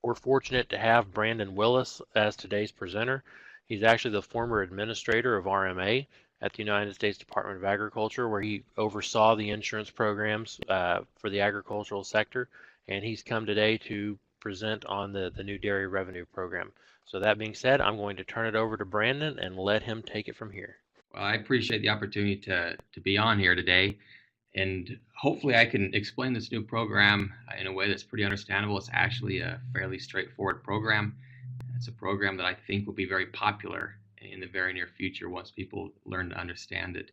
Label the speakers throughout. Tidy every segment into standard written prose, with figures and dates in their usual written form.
Speaker 1: We're fortunate to have Brandon Willis as today's presenter. He's actually the former administrator of RMA at the United States Department of Agriculture, where he oversaw the insurance programs for the agricultural sector, and he's come today to present on the new dairy revenue program. So that being said, I'm going to turn it over to Brandon and let him take it from here.
Speaker 2: Well, I appreciate the opportunity to be on here today, and hopefully I can explain this new program in a way that's pretty understandable. It's actually a fairly straightforward program. It's a program that I think will be very popular in the very near future once people learn to understand it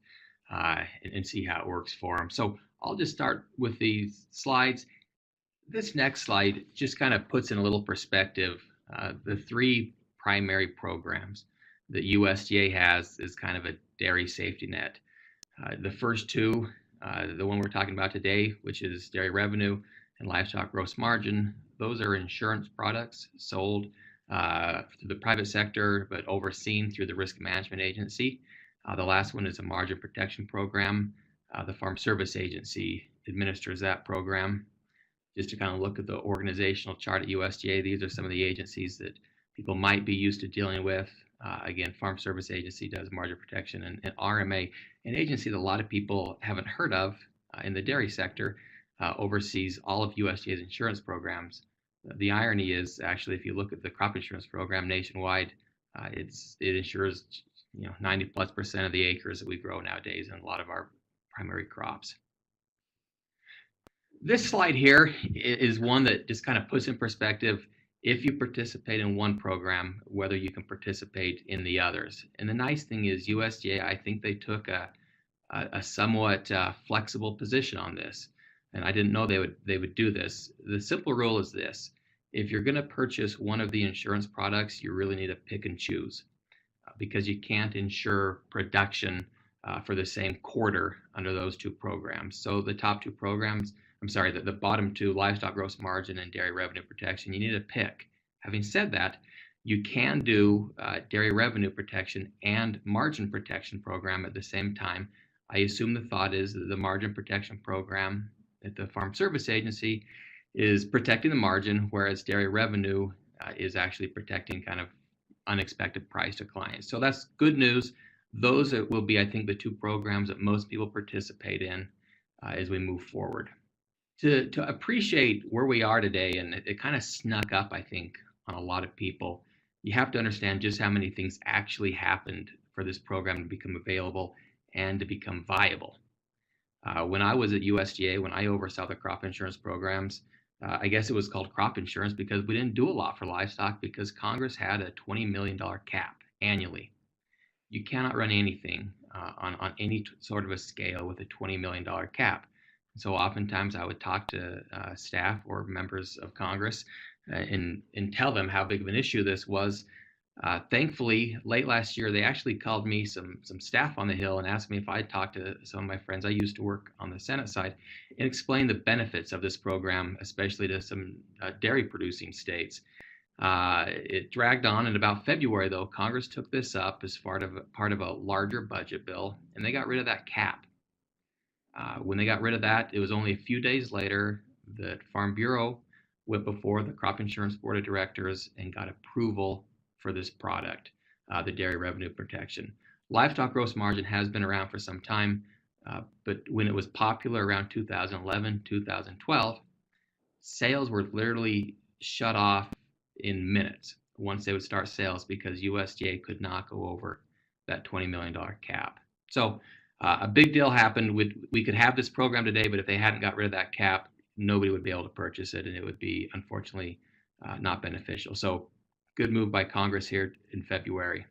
Speaker 2: and see how it works for them. So I'll just start with these slides. This next slide just kind of puts in a little perspective the three primary programs that USDA has is kind of a dairy safety net. The first two, the one we're talking about today, which is dairy revenue and livestock gross margin, those are insurance products sold through the private sector but overseen through the risk management agency. The last one is a margin protection program. The Farm Service Agency administers that program. Just to kind of look at the organizational chart at USDA, these are some of the agencies that people might be used to dealing with. Again, Farm Service Agency does margin protection, and RMA, an agency that a lot of people haven't heard of in the dairy sector, oversees all of USDA's insurance programs. The irony is, actually, if you look at the crop insurance program nationwide, it insures 90+% of the acres that we grow nowadays in a lot of our primary crops. This slide here is one that just kind of puts in perspective, if you participate in one program, whether you can participate in the others. And the nice thing is USDA, I think they took a somewhat flexible position on this. And I didn't know they would do this. The simple rule is this: if you're going to purchase one of the insurance products, you really need to pick and choose because you can't insure production for the same quarter under those two programs. So the top two programs, the bottom two, livestock gross margin and dairy revenue protection, you need to pick. Having said that, you can do dairy revenue protection and margin protection program at the same time. I assume the thought is that the margin protection program at the Farm Service Agency is protecting the margin, whereas dairy revenue is actually protecting kind of unexpected price declines. So that's good news. Those will be, I think, the two programs that most people participate in as we move forward. To appreciate where we are today, and it kind of snuck up, I think, on a lot of people, you have to understand just how many things actually happened for this program to become available and to become viable. When I was at USDA, when I oversaw the crop insurance programs, I guess it was called crop insurance because we didn't do a lot for livestock because Congress had a $20 million cap annually. You cannot run anything on any sort of a scale with a $20 million cap. So oftentimes I would talk to staff or members of Congress and tell them how big of an issue this was. Thankfully, late last year, they actually called me some staff on the Hill and asked me if I'd talk to some of my friends. I used to work on the Senate side and explain the benefits of this program, especially to some dairy producing states. It dragged on, and about February, though, Congress took this up as part of a larger budget bill, and they got rid of that cap. When they got rid of that, it was only a few days later that Farm Bureau went before the Crop Insurance Board of Directors and got approval for this product, the dairy revenue protection. Livestock gross margin has been around for some time, but when it was popular around 2011, 2012, sales were literally shut off in minutes once they would start sales because USDA could not go over that $20 million cap. So a big deal happened. We could have this program today, but if they hadn't got rid of that cap, nobody would be able to purchase it, and it would be, unfortunately, not beneficial. So good move by Congress here in February.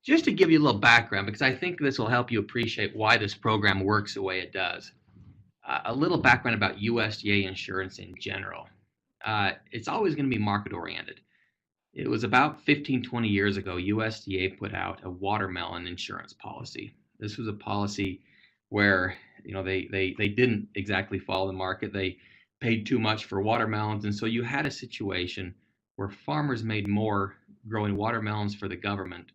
Speaker 2: Just to give you a little background, because I think this will help you appreciate why this program works the way it does. A little background about USDA insurance in general. It's always going to be market oriented. It was about 15, 20 years ago, USDA put out a watermelon insurance policy. This was a policy where they didn't exactly follow the market. They paid too much for watermelons, and so you had a situation where farmers made more growing watermelons for the government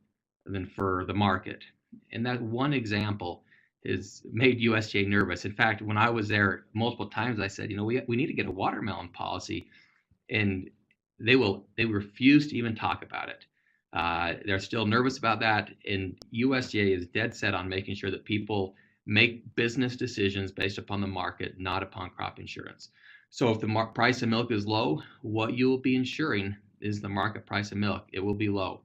Speaker 2: than for the market. And that one example has made USDA nervous. In fact, when I was there multiple times, I said, we need to get a watermelon policy and they refuse to even talk about it. They're still nervous about that, and USDA is dead set on making sure that people make business decisions based upon the market, not upon crop insurance. So if the price of milk is low, what you will be insuring is the market price of milk. It will be low.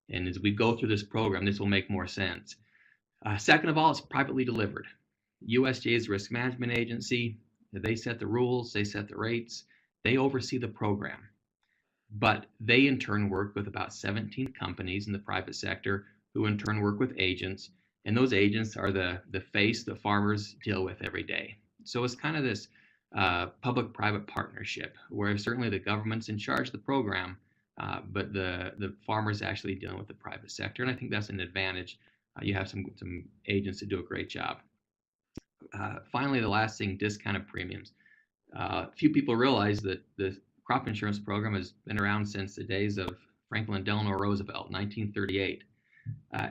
Speaker 2: And as we go through this program, this will make more sense. Second of all, it's privately delivered. USDA is the risk management agency. They set the rules, they set the rates, they oversee the program. But they in turn work with about 17 companies in the private sector who in turn work with agents. And those agents are the face that farmers deal with every day. So it's kind of this public-private partnership where certainly the government's in charge of the program, but the farmers actually dealing with the private sector. And I think that's an advantage. You have some agents that do a great job. Finally, the last thing, discounted premiums. Few people realize that the crop insurance program has been around since the days of Franklin Delano Roosevelt, 1938.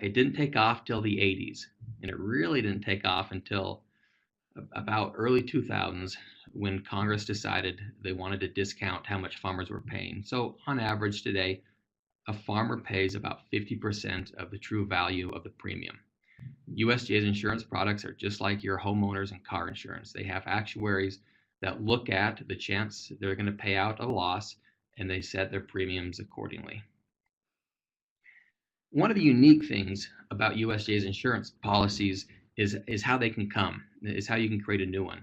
Speaker 2: It didn't take off till the 80s, and it really didn't take off until about early 2000s when Congress decided they wanted to discount how much farmers were paying. So on average today, a farmer pays about 50% of the true value of the premium. USDA's insurance products are just like your homeowners and car insurance. They have actuaries that look at the chance they're going to pay out a loss, and they set their premiums accordingly. One of the unique things about USDA's insurance policies is how they can come, is how you can create a new one.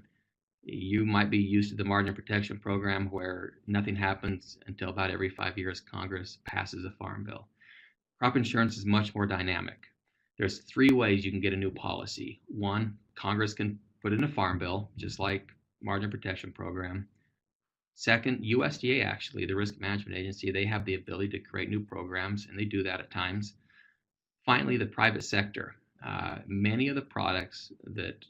Speaker 2: You might be used to the margin protection program where nothing happens until about every 5 years Congress passes a farm bill. Crop insurance is much more dynamic. There's 3 ways you can get a new policy. 1, Congress can put in a farm bill, just like margin protection program. Second, USDA actually, the risk management agency, they have the ability to create new programs, and they do that at times. Finally, the private sector. Many of the products that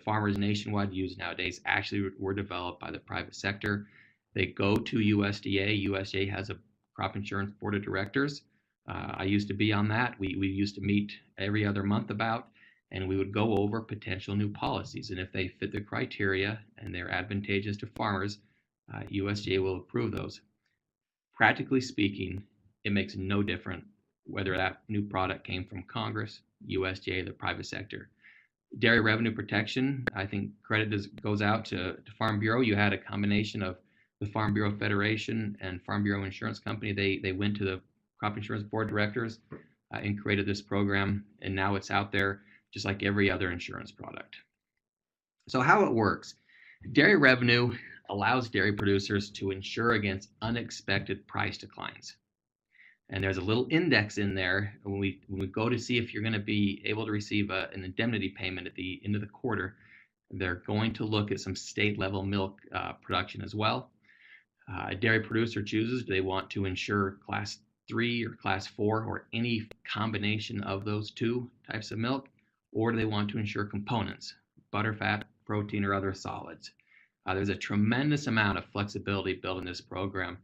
Speaker 2: farmers nationwide use nowadays actually were developed by the private sector. They go to USDA. USDA has a crop insurance board of directors. I used to be on that. We used to meet every other month and we would go over potential new policies. And if they fit the criteria and they're advantageous to farmers, USDA will approve those. Practically speaking, it makes no difference whether that new product came from Congress, USDA, the private sector. Dairy revenue protection, I think credit goes out to Farm Bureau. You had a combination of the Farm Bureau Federation and Farm Bureau Insurance Company. They went to the crop insurance board directors and created this program, and now it's out there just like every other insurance product. So how it works, dairy revenue allows dairy producers to insure against unexpected price declines. And there's a little index in there when we go to see if you're going to be able to receive an indemnity payment at the end of the quarter. They're going to look at some state level milk production as well. A dairy producer chooses, do they want to insure class 3 or class 4 or any combination of those 2 types of milk, or do they want to insure components, butter, fat, protein, or other solids? There's a tremendous amount of flexibility built in this program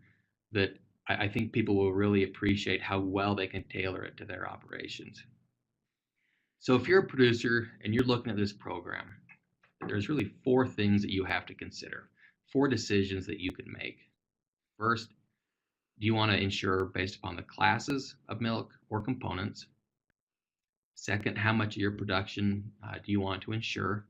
Speaker 2: that I think people will really appreciate how well they can tailor it to their operations. So if you're a producer and you're looking at this program, there's really 4 things that you have to consider, 4 decisions that you can make. First, do you want to insure based upon the classes of milk or components? Second, how much of your production do you want to insure?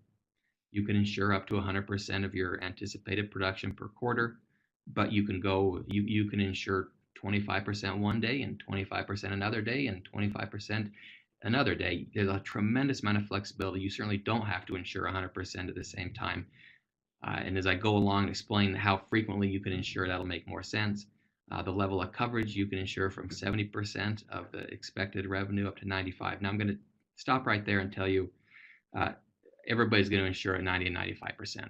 Speaker 2: You can insure up to 100% of your anticipated production per quarter, but you can insure 25% one day and 25% another day and 25% another day. There's a tremendous amount of flexibility. You certainly don't have to insure 100% at the same time. And as I go along and explain how frequently you can insure, that'll make more sense. The level of coverage, you can insure from 70% of the expected revenue up to 95%. Now I'm going to stop right there and tell you everybody's going to insure at 90 and 95%.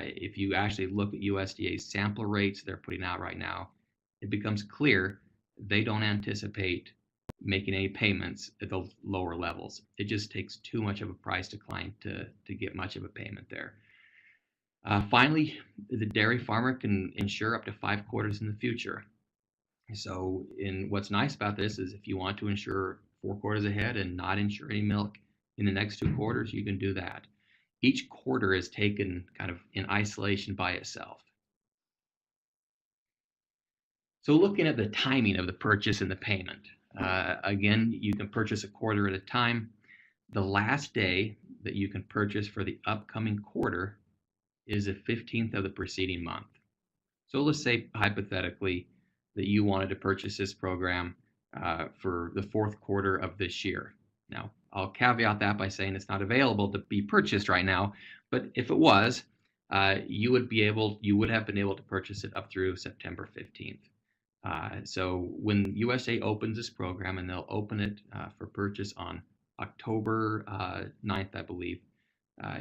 Speaker 2: If you actually look at USDA's sample rates they're putting out right now, it becomes clear they don't anticipate making any payments at the lower levels. It just takes too much of a price decline to get much of a payment there. Finally, the dairy farmer can insure up to 5 quarters in the future. So what's nice about this is if you want to insure 4 quarters ahead and not insure any milk in the next 2 quarters, you can do that. Each quarter is taken kind of in isolation by itself. So looking at the timing of the purchase and the payment, again, you can purchase a quarter at a time. The last day that you can purchase for the upcoming quarter is the 15th of the preceding month. So let's say hypothetically that you wanted to purchase this program for the fourth quarter of this year. Now, I'll caveat that by saying it's not available to be purchased right now, but if it was, you would have been able to purchase it up through September 15th. So when USDA opens this program, and they'll open it for purchase on October 9th, I believe,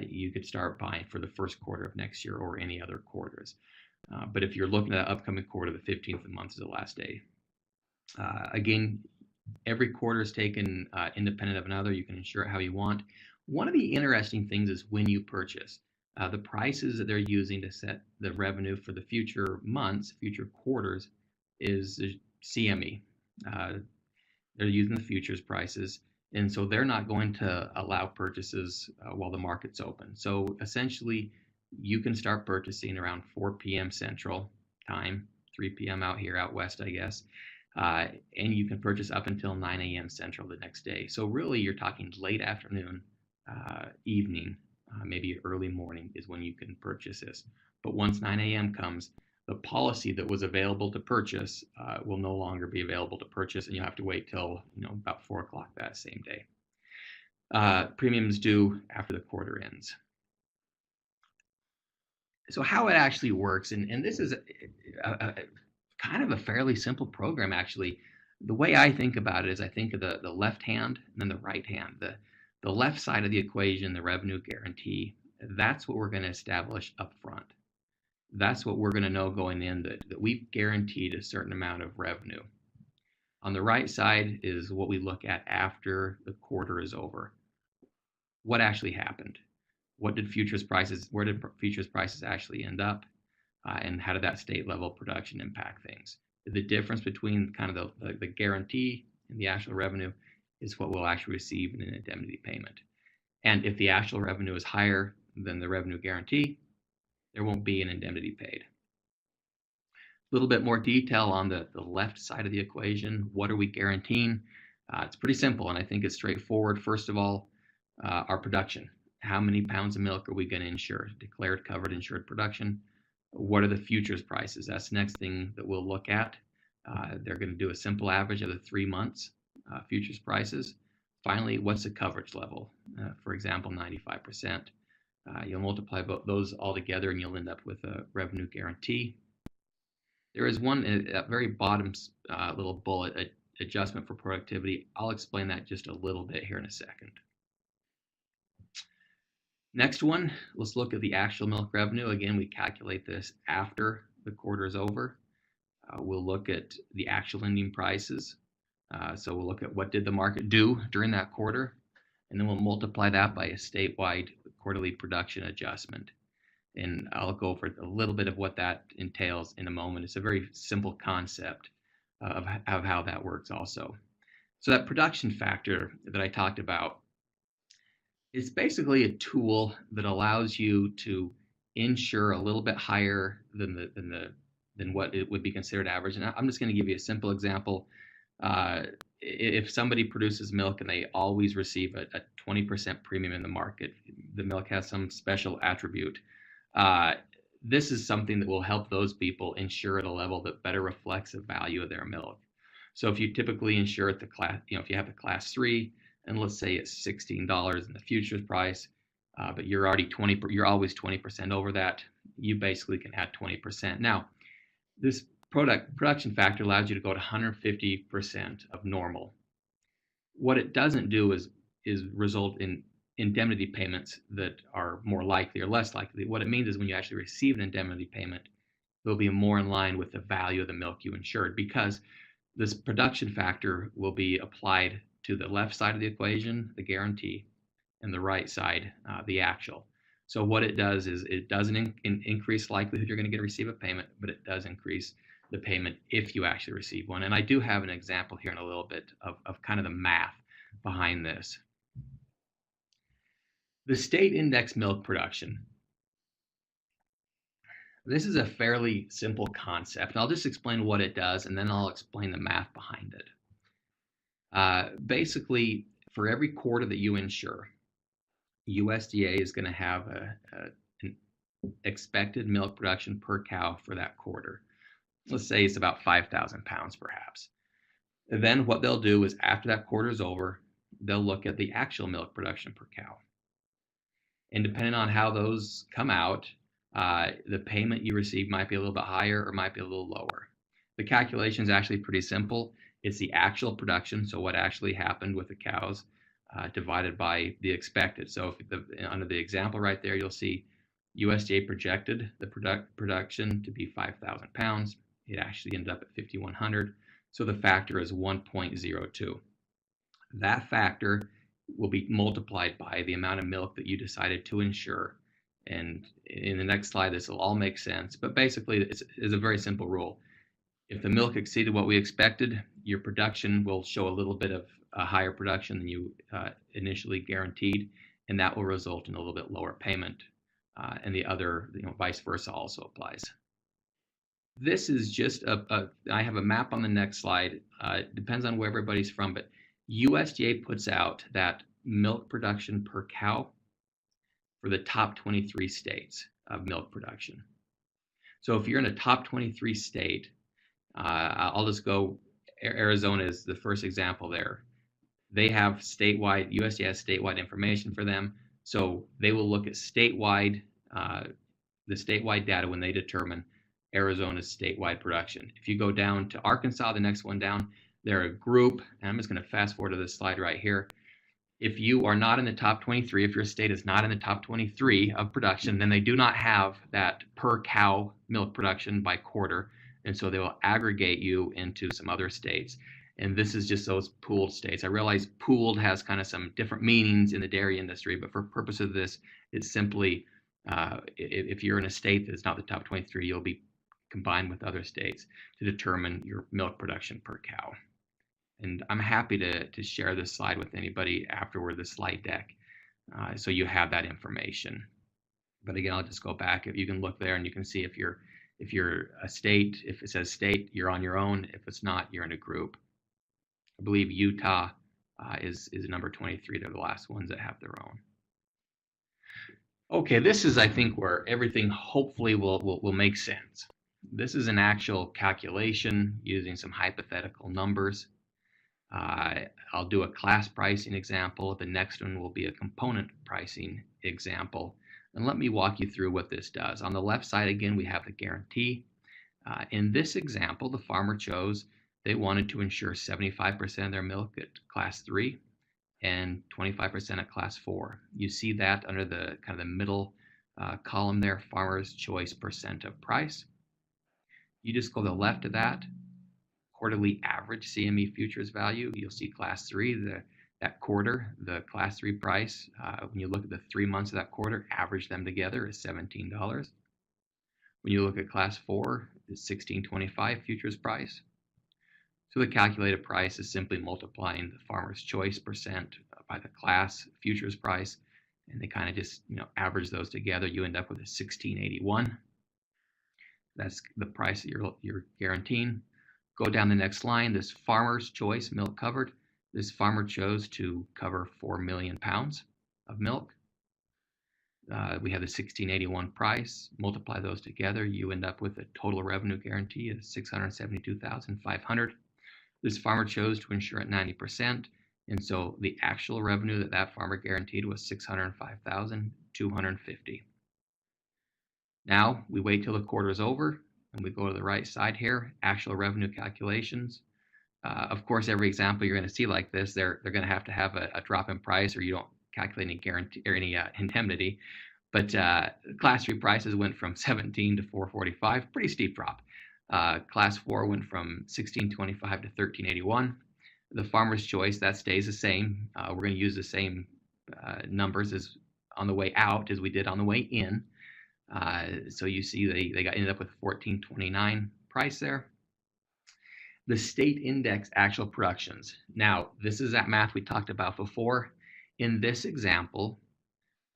Speaker 2: you could start buying for the first quarter of next year or any other quarters. But if you're looking at the upcoming quarter, the 15th of the month is the last day. Again, every quarter is taken independent of another. You can insure it how you want. One of the interesting things is when you purchase. The prices that they're using to set the revenue for the future months, future quarters, is CME. They're using the futures prices, and so they're not going to allow purchases while the market's open. So essentially, you can start purchasing around 4 p.m. Central Time, 3 p.m. out west, I guess, and you can purchase up until 9 a.m. Central the next day. So really, you're talking late afternoon, evening, maybe early morning is when you can purchase this. But once 9 a.m. comes, the policy that was available to purchase will no longer be available to purchase, and you'll have to wait till about 4 o'clock that same day. Premiums due after the quarter ends. So how it actually works, and this is a kind of a fairly simple program actually. The way I think about it is I think of the left hand and then the right hand. The left side of the equation, the revenue guarantee, that's what we're going to establish up front. That's what we're going to know going in, that we've guaranteed a certain amount of revenue. On the right side is what we look at after the quarter is over. What actually happened? Where did futures prices actually end up? And how did that state level production impact things? The difference between kind of the guarantee and the actual revenue is what we'll actually receive in an indemnity payment. And if the actual revenue is higher than the revenue guarantee, there won't be an indemnity paid. A little bit more detail on the left side of the equation. What are we guaranteeing? It's pretty simple, and I think it's straightforward. First of all, our production. How many pounds of milk are we going to insure? Declared, covered, insured production. What are the futures prices? That's the next thing that we'll look at. They're going to do a simple average of the 3 months futures prices. Finally, what's the coverage level? For example, 95%. You'll multiply those all together and you'll end up with a revenue guarantee. There is one at very bottom little bullet, adjustment for productivity. I'll explain that just a little bit here in a second. Next one, let's look at the actual milk revenue. Again, we calculate this after the quarter is over. We'll look at the actual ending prices. So we'll look at what did the market do during that quarter, and then we'll multiply that by a statewide quarterly production adjustment. And I'll go over a little bit of what that entails in a moment. It's a very simple concept of how that works also. So that production factor that I talked about, it's basically a tool that allows you to insure a little bit higher than what it would be considered average. And I'm just going to give you a simple example. If somebody produces milk and they always receive a 20% premium in the market, the milk has some special attribute. This is something that will help those people insure at a level that better reflects the value of their milk. So if you typically insure at the class, if you have the class 3, and let's say it's $16 in the futures price, but you're already you're always 20% over that, you basically can add 20%. Now, this production factor allows you to go to 150% of normal. What it doesn't do is result in indemnity payments that are more likely or less likely. What it means is when you actually receive an indemnity payment, it'll be more in line with the value of the milk you insured, because this production factor will be applied to the left side of the equation, the guarantee, and the right side, the actual. So what it does is it doesn't increase likelihood you're going to receive a payment, but it does increase the payment if you actually receive one. And I do have an example here in a little bit of kind of the math behind this. The state index milk production. This is a fairly simple concept, and I'll just explain what it does, and then I'll explain the math behind it. Basically, for every quarter that you insure, USDA is going to have an expected milk production per cow for that quarter. Let's say it's about 5,000 pounds perhaps. And then what they'll do is after that quarter is over, they'll look at the actual milk production per cow. And depending on how those come out, the payment you receive might be a little bit higher or might be a little lower. The calculation is actually pretty simple. It's the actual production, so what actually happened with the cows, divided by the expected. So under the example right there, you'll see USDA projected the production to be 5,000 pounds. It actually ended up at 5,100. So the factor is 1.02. That factor will be multiplied by the amount of milk that you decided to insure. And in the next slide, this will all make sense. But basically, it's a very simple rule. If the milk exceeded what we expected, your production will show a little bit of a higher production than you initially guaranteed, and that will result in a little bit lower payment. And the other, vice versa also applies. This is just I have a map on the next slide. It depends on where everybody's from, but USDA puts out that milk production per cow for the top 23 states of milk production. So if you're in a top 23 state, I'll just go, Arizona is the first example there. They have statewide, USDA has statewide information for them. So they will look at statewide, the statewide data when they determine Arizona's statewide production. If you go down to Arkansas, the next one down, they're a group, and I'm just going to fast forward to this slide right here. If you are not in the top 23, if your state is not in the top 23 of production, then they do not have that per cow milk production by quarter, and so they will aggregate you into some other states. And this is just those pooled states. I realize pooled has kind of some different meanings in the dairy industry, but for purpose of this, it's simply if you're in a state that's not the top 23, you'll be combined with other states to determine your milk production per cow. And I'm happy to share this slide with anybody afterward, the slide deck, so you have that information. But again, I'll just go back. If you can look there and you can see if you're a state, if it says state, you're on your own. If it's not, you're in a group. I believe Utah is number 23. They're the last ones that have their own. Okay, this is, I think, where everything hopefully will make sense. This is an actual calculation using some hypothetical numbers. I'll do a class pricing example. The next one will be a component pricing example. And let me walk you through what this does. On the left side, again, we have the guarantee. In this example, the farmer chose they wanted to insure 75% of their milk at class 3 and 25% at class 4. You see that under the kind of the middle column there, farmer's choice percent of price. You just go to the left of that, quarterly average CME futures value. You'll see class 3, that quarter, the class 3 price, when you look at the 3 months of that quarter, average them together is $17. When you look at class 4, it's $16.25 futures price. So the calculated price is simply multiplying the farmer's choice percent by the class futures price, and they kind of just average those together. You end up with a $16.81. That's the price that you're guaranteeing. Go down the next line. This farmer's choice milk covered. This farmer chose to cover 4 million pounds of milk. We have the $16.81 price. Multiply those together. You end up with a total revenue guarantee of $672,500. This farmer chose to insure at 90%, and so the actual revenue that farmer guaranteed was $605,250. Now we wait till the quarter is over, and we go to the right side here, actual revenue calculations. Of course, every example you're going to see like this, they're going to have a drop in price, or you don't calculate any guarantee or any indemnity. But class 3 prices went from 17 to 445, pretty steep drop. Class 4 went from 1625 to 1381. The farmer's choice, that stays the same. We're going to use the same numbers as on the way out as we did on the way in. So you see they ended up with 1429 price there. The state index actual productions. Now, this is that math we talked about before. In this example,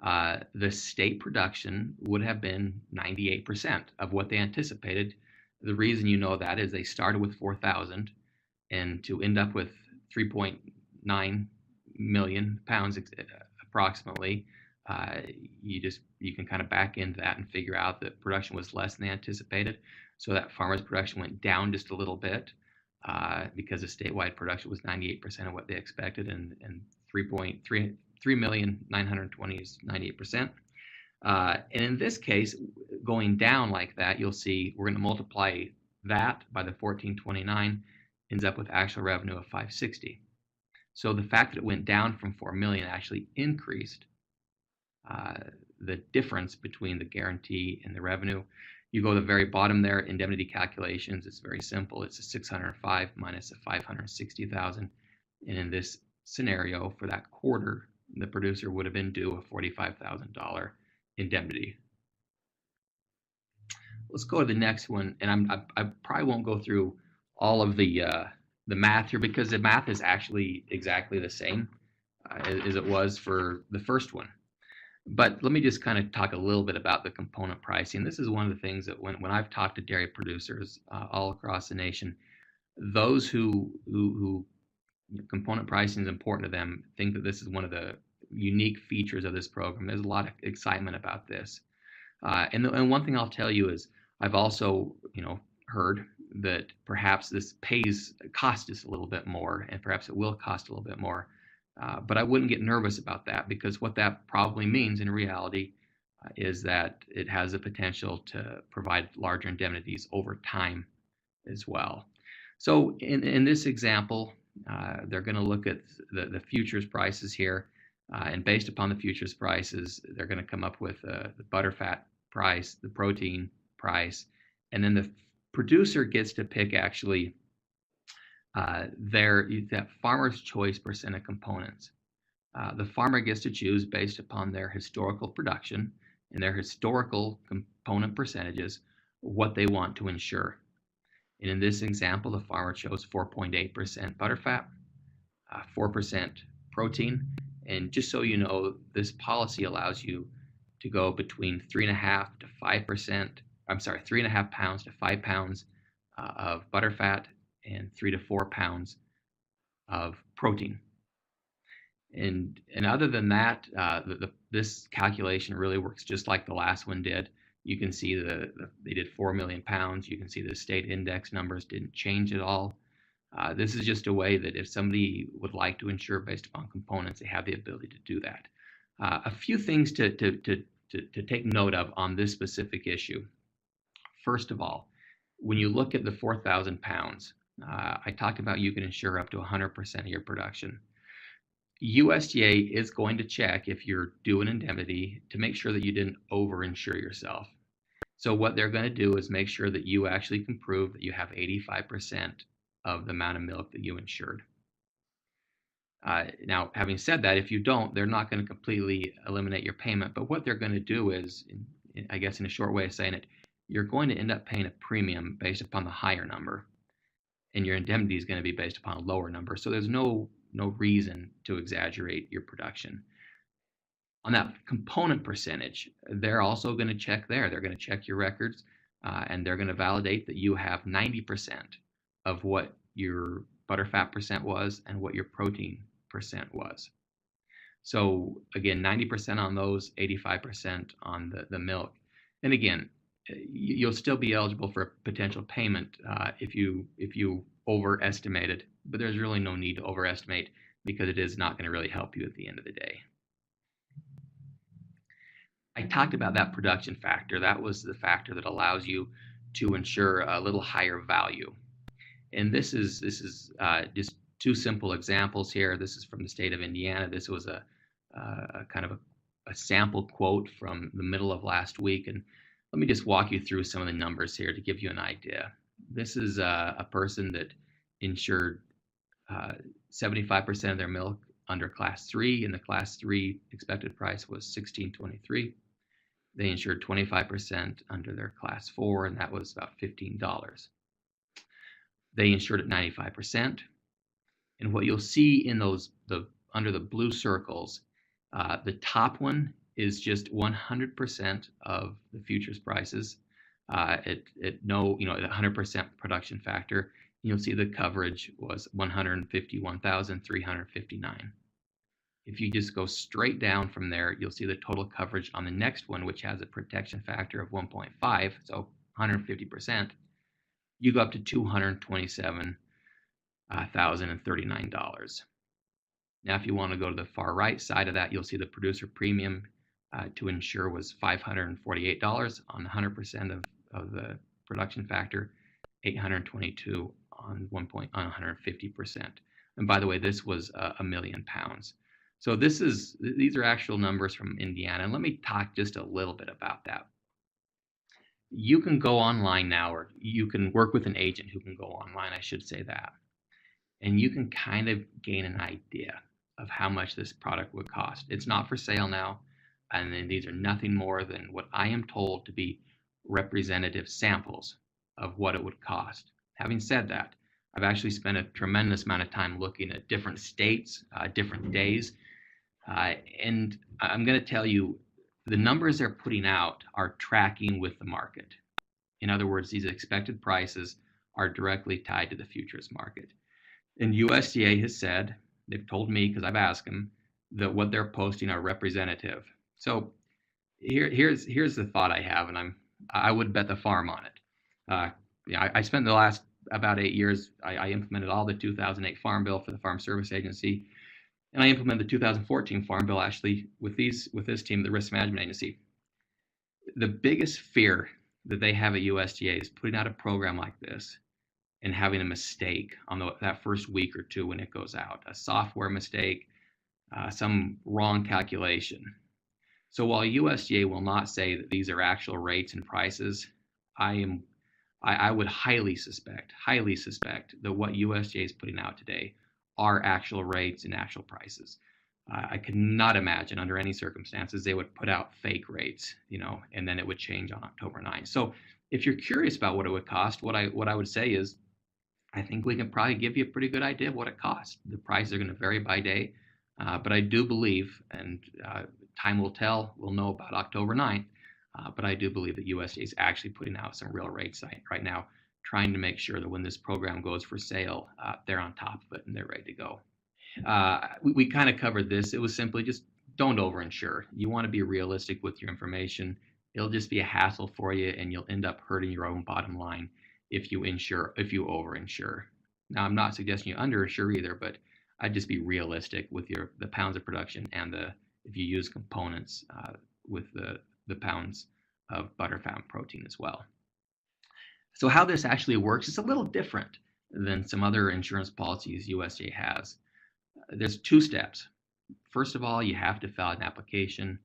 Speaker 2: the state production would have been 98% of what they anticipated. The reason you know that is they started with 4,000, and to end up with 3.9 million pounds approximately, you can kind of back into that and figure out that production was less than they anticipated. So that farmers' production went down just a little bit because the statewide production was 98% of what they expected, and 3,920,000 is 98%. And in this case, going down like that, you'll see we're going to multiply that by the 1429, ends up with actual revenue of 560. So the fact that it went down from 4 million actually increased the difference between the guarantee and the revenue. You go to the very bottom there, indemnity calculations. It's very simple. It's a 605 minus a 560,000, and in this scenario, for that quarter, the producer would have been due a $45,000 indemnity. Let's go to the next one, and I probably won't go through all of the math here because the math is actually exactly the same as it was for the first one. But let me just kind of talk a little bit about the component pricing. This is one of the things that when I've talked to dairy producers all across the nation, those who component pricing is important to them think that this is one of the unique features of this program. There's a lot of excitement about this. And one thing I'll tell you is I've also heard that perhaps this cost us a little bit more, and perhaps it will cost a little bit more. But I wouldn't get nervous about that, because what that probably means in reality is that it has the potential to provide larger indemnities over time as well. So in this example, they're going to look at the futures prices here, and based upon the futures prices, they're going to come up with the butterfat price, the protein price, and then the producer gets to pick actually that farmer's choice percent of components. The farmer gets to choose based upon their historical production and their historical component percentages what they want to insure. And in this example, the farmer chose 4.8% butterfat, 4% protein. And just so you know, this policy allows you to go between 3.5 to 5%. I'm sorry, 3.5 pounds to 5 pounds of butterfat and 3 to 4 pounds of protein. And other than that, this calculation really works just like the last one did. You can see they did 4 million pounds. You can see the state index numbers didn't change at all. This is just a way that if somebody would like to insure based upon components, they have the ability to do that. A few things to take note of on this specific issue. First of all, when you look at the 4,000 pounds, I talked about you can insure up to 100% of your production. USDA is going to check if you're due an indemnity to make sure that you didn't overinsure yourself. So what they're going to do is make sure that you actually can prove that you have 85% of the amount of milk that you insured. Now, having said that, if you don't, they're not going to completely eliminate your payment. But what they're going to do is, I guess in a short way of saying it, you're going to end up paying a premium based upon the higher number, and your indemnity is going to be based upon a lower number. So there's no reason to exaggerate your production. On that component percentage, they're also going to check there. They're going to check your records, and they're going to validate that you have 90% of what your butterfat percent was and what your protein percent was. So again, 90% on those, 85% on the milk. And again, you'll still be eligible for a potential payment if you overestimated, but there's really no need to overestimate because it is not going to really help you at the end of the day. I talked about that production factor. That was the factor that allows you to insure a little higher value. And this is just two simple examples here. This is from the state of Indiana. This was a kind of a sample quote from the middle of last week. And let me just walk you through some of the numbers here to give you an idea. This is a person that insured 75% of their milk under Class 3, and the Class 3 expected price was $16.23. They insured 25% under their Class 4, and that was about $15. They insured at 95%. And what you'll see in those under the blue circles, the top one is just 100% of the futures prices at no, at 100% production factor. You'll see the coverage was 151,359. If you just go straight down from there, you'll see the total coverage on the next one, which has a protection factor of 1.5, so 150%. You go up to $227,039. Now, if you want to go to the far right side of that, you'll see the producer premium to insure was $548 on 100% of the production factor, $822 on 150%. And by the way, this was £1 million. So these are actual numbers from Indiana. And let me talk just a little bit about that. You can go online now, or you can work with an agent who can go online, I should say that. And you can kind of gain an idea of how much this product would cost. It's not for sale now, and then these are nothing more than what I am told to be representative samples of what it would cost. Having said that, I've actually spent a tremendous amount of time looking at different states, different days, and I'm going to tell you, the numbers they're putting out are tracking with the market. In other words, these expected prices are directly tied to the futures market. And USDA has said, they've told me, because I've asked them, that what they're posting are representative. So here's the thought I have, and I would bet the farm on it. I spent the last about 8 years, I implemented all the 2008 Farm Bill for the Farm Service Agency, and I implemented the 2014 Farm Bill actually with this team, the Risk Management Agency. The biggest fear that they have at USDA is putting out a program like this and having a mistake on that first week or two when it goes out, a software mistake, some wrong calculation. So while USDA will not say that these are actual rates and prices, I would highly suspect that what USDA is putting out today are actual rates and actual prices. I could not imagine under any circumstances they would put out fake rates, and then it would change on October 9th. So if you're curious about what it would cost, what I would say is, I think we can probably give you a pretty good idea of what it costs. The prices are going to vary by day, but I do believe, and time will tell, we'll know about October 9th, but I do believe that USDA is actually putting out some real rates right now, trying to make sure that when this program goes for sale, they're on top of it and they're ready to go. We kind of covered this. It was simply just don't overinsure. You want to be realistic with your information. It'll just be a hassle for you, and you'll end up hurting your own bottom line if you overinsure. Now, I'm not suggesting you underinsure either, but I'd just be realistic with the pounds of production and if you use components with the pounds of butter, fat, and protein as well. So how this actually works is a little different than some other insurance policies USDA has. There's 2 steps. First of all, you have to fill out an application.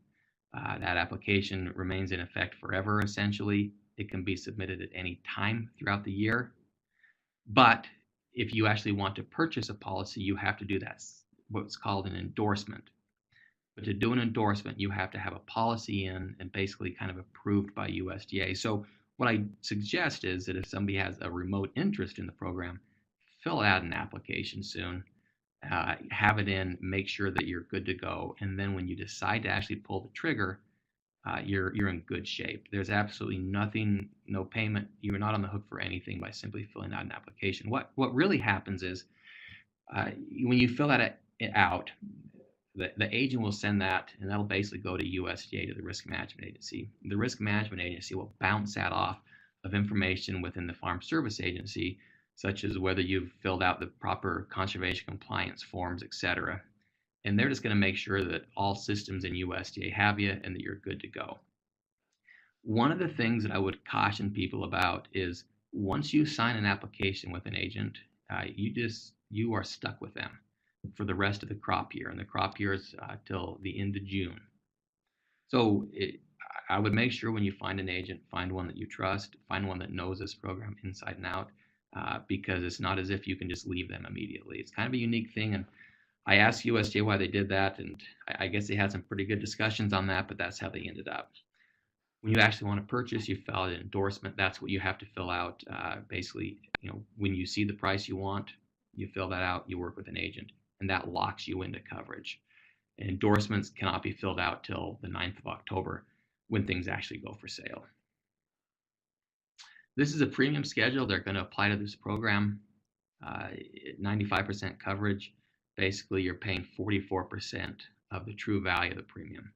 Speaker 2: That application remains in effect forever, essentially. It can be submitted at any time throughout the year. But if you actually want to purchase a policy, you have to do that, what's called an endorsement. But to do an endorsement, you have to have a policy in and basically kind of approved by USDA. So what I suggest is that if somebody has a remote interest in the program, fill out an application soon, have it in, make sure that you're good to go, and then when you decide to actually pull the trigger, you're in good shape. There's absolutely nothing, no payment. You're not on the hook for anything by simply filling out an application. What really happens is when you fill that out, the agent will send that, and that'll basically go to USDA, to the Risk Management Agency. The Risk Management Agency will bounce that off of information within the Farm Service Agency, such as whether you've filled out the proper conservation compliance forms, etc. And they're just going to make sure that all systems in USDA have you and that you're good to go. One of the things that I would caution people about is once you sign an application with an agent, you are stuck with them for the rest of the crop year, and the crop year is till the end of June. So I would make sure when you find an agent, find one that you trust, find one that knows this program inside and out, because it's not as if you can just leave them immediately. It's kind of a unique thing, and I asked USDA why they did that, and I guess they had some pretty good discussions on that, but that's how they ended up. When you actually want to purchase, you fill out an endorsement. That's what you have to fill out. Basically, when you see the price you want, you fill that out, you work with an agent, and that locks you into coverage. And endorsements cannot be filled out till the 9th of October when things actually go for sale. This is a premium schedule they're going to apply to this program. 95% coverage. Basically, you're paying 44% of the true value of the premium.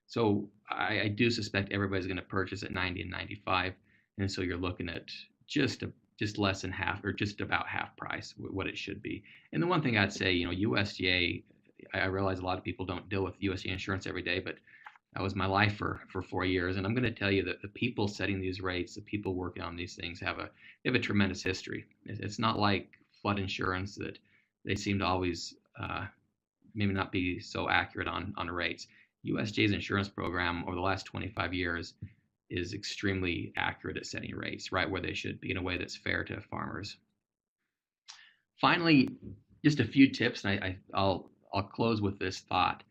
Speaker 2: So I do suspect everybody's going to purchase at 90 and 95, and so you're looking at just less than half, or just about half price, what it should be. And the one thing I'd say, USDA, I realize a lot of people don't deal with USDA insurance every day, but that was my life for 4 years. And I'm going to tell you that the people setting these rates, the people working on these things have a tremendous history. It's not like flood insurance that they seem to always maybe not be so accurate on rates. USDA's insurance program over the last 25 years is extremely accurate at setting rates right where they should be in a way that's fair to farmers. Finally, just a few tips, and I'll close with this thought.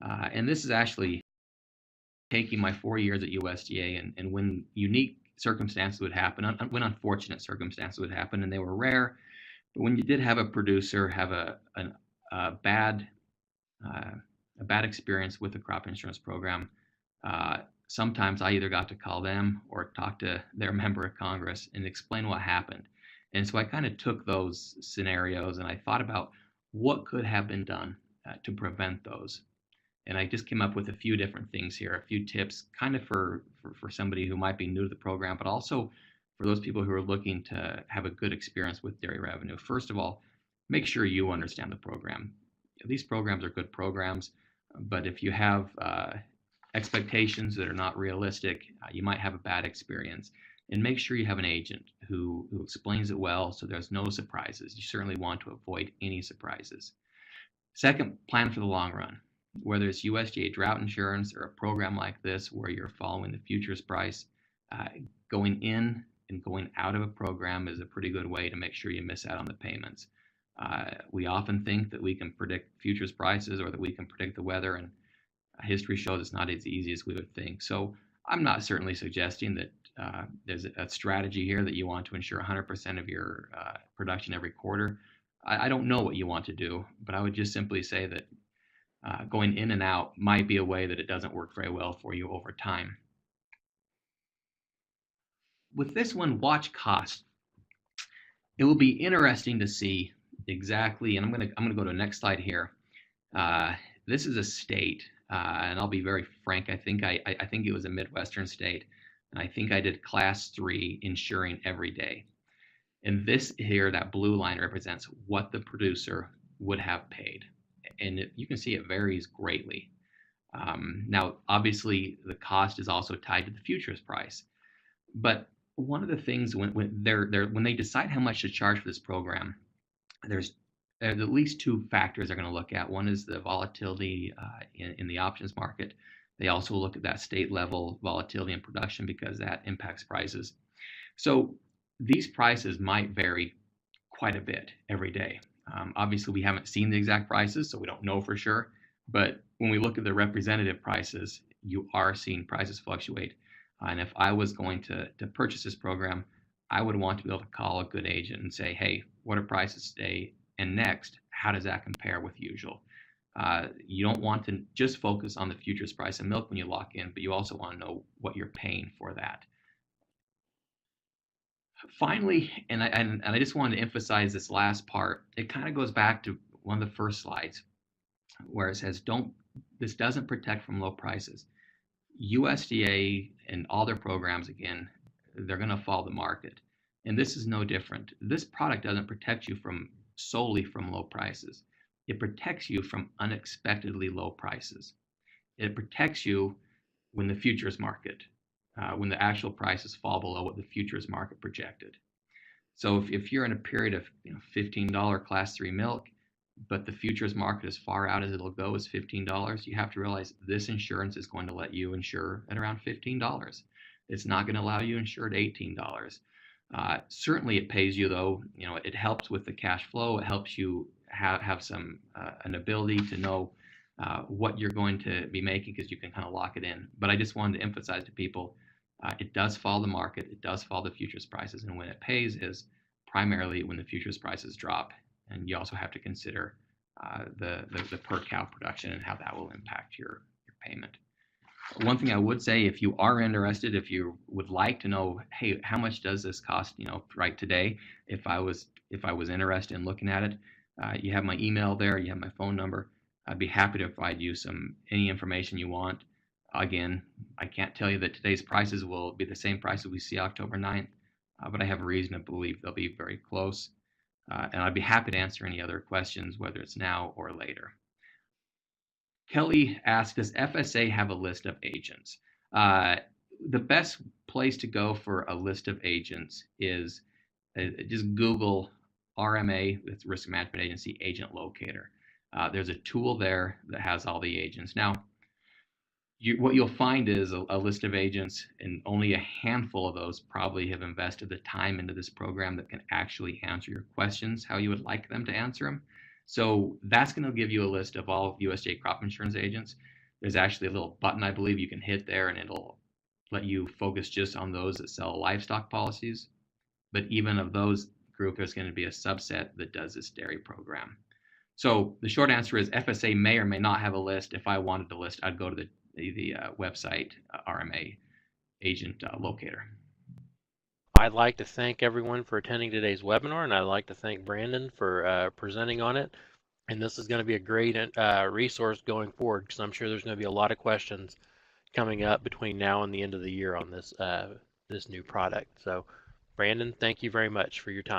Speaker 2: And this is actually taking my 4 years at USDA, and when unique circumstances would happen, when unfortunate circumstances would happen, and they were rare, but when you did have a producer have a bad experience with the crop insurance program, sometimes I either got to call them or talk to their member of Congress and explain what happened. And so I kind of took those scenarios and I thought about what could have been done to prevent those. And I just came up with a few different things here, a few tips kind of for somebody who might be new to the program, but also for those people who are looking to have a good experience with dairy revenue. First of all, make sure you understand the program. These programs are good programs, but if you have expectations that are not realistic, you might have a bad experience. And make sure you have an agent who explains it well so there's no surprises. You certainly want to avoid any surprises. Second, plan for the long run. Whether it's USDA drought insurance or a program like this where you're following the futures price, going in and going out of a program is a pretty good way to make sure you miss out on the payments. We often think that we can predict futures prices or that we can predict the weather, and history shows it's not as easy as we would think. So I'm not certainly suggesting that there's a strategy here that you want to ensure 100% of your production every quarter. I don't know what you want to do, but I would just simply say that going in and out might be a way that it doesn't work very well for you over time. With this one, watch cost. It will be interesting to see exactly, and I'm gonna go to the next slide here. This is a state, and I'll be very frank. I think it was a Midwestern state, and I think I did class 3 insuring every day. And this here, that blue line represents what the producer would have paid, and you can see it varies greatly. Now, obviously, the cost is also tied to the futures price, but one of the things when they decide how much to charge for this program, there's at least two factors they're going to look at. One is the volatility in the options market. They also look at that state level volatility in production because that impacts prices. So these prices might vary quite a bit every day. Obviously, we haven't seen the exact prices, so we don't know for sure. But when we look at the representative prices, you are seeing prices fluctuate. And if I was going to purchase this program, I would want to be able to call a good agent and say, hey, what are prices today? And next, how does that compare with usual? You don't want to just focus on the futures price of milk when you lock in, but you also want to know what you're paying for that. Finally, and I just wanted to emphasize this last part, it kind of goes back to one of the first slides where it says, this doesn't protect from low prices. USDA and all their programs, again, they're going to follow the market. And this is no different. This product doesn't protect you solely from low prices. It protects you from unexpectedly low prices. It protects you when the futures market, when the actual prices fall below what the futures market projected. So if you're in a period of $15 class 3 milk, but the futures market as far out as it'll go is $15, you have to realize this insurance is going to let you insure at around $15. It's not going to allow you to insure at $18. Certainly it pays you though, it helps with the cash flow. It helps you have some an ability to know what you're going to be making because you can kind of lock it in. But I just wanted to emphasize to people, it does follow the market, it does follow the futures prices, and when it pays is primarily when the futures prices drop. And you also have to consider the per cow production and how that will impact your payment. One thing I would say, if you are interested, if you would like to know, hey, how much does this cost, right today? If I was interested in looking at it, you have my email there, you have my phone number. I'd be happy to provide you any information you want. Again, I can't tell you that today's prices will be the same prices we see October 9th, but I have a reason to believe they'll be very close. And I'd be happy to answer any other questions, whether it's now or later. Kelly asked, does FSA have a list of agents? The best place to go for a list of agents is just Google RMA, that's Risk Management Agency, Agent Locator. There's a tool there that has all the agents. Now, what you'll find is a list of agents, and only a handful of those probably have invested the time into this program that can actually answer your questions how you would like them to answer them. So that's going to give you a list of all USDA crop insurance agents. There's actually a little button, I believe, you can hit there, and it'll let you focus just on those that sell livestock policies. But even of those group, there's going to be a subset that does this dairy program. So the short answer is FSA may or may not have a list. If I wanted the list, I'd go to the website, RMA Agent Locator.
Speaker 1: I'd like to thank everyone for attending today's webinar, and I'd like to thank Brandon for presenting on it. And this is going to be a great resource going forward, because I'm sure there's going to be a lot of questions coming up between now and the end of the year on this this new product. So, Brandon, thank you very much for your time.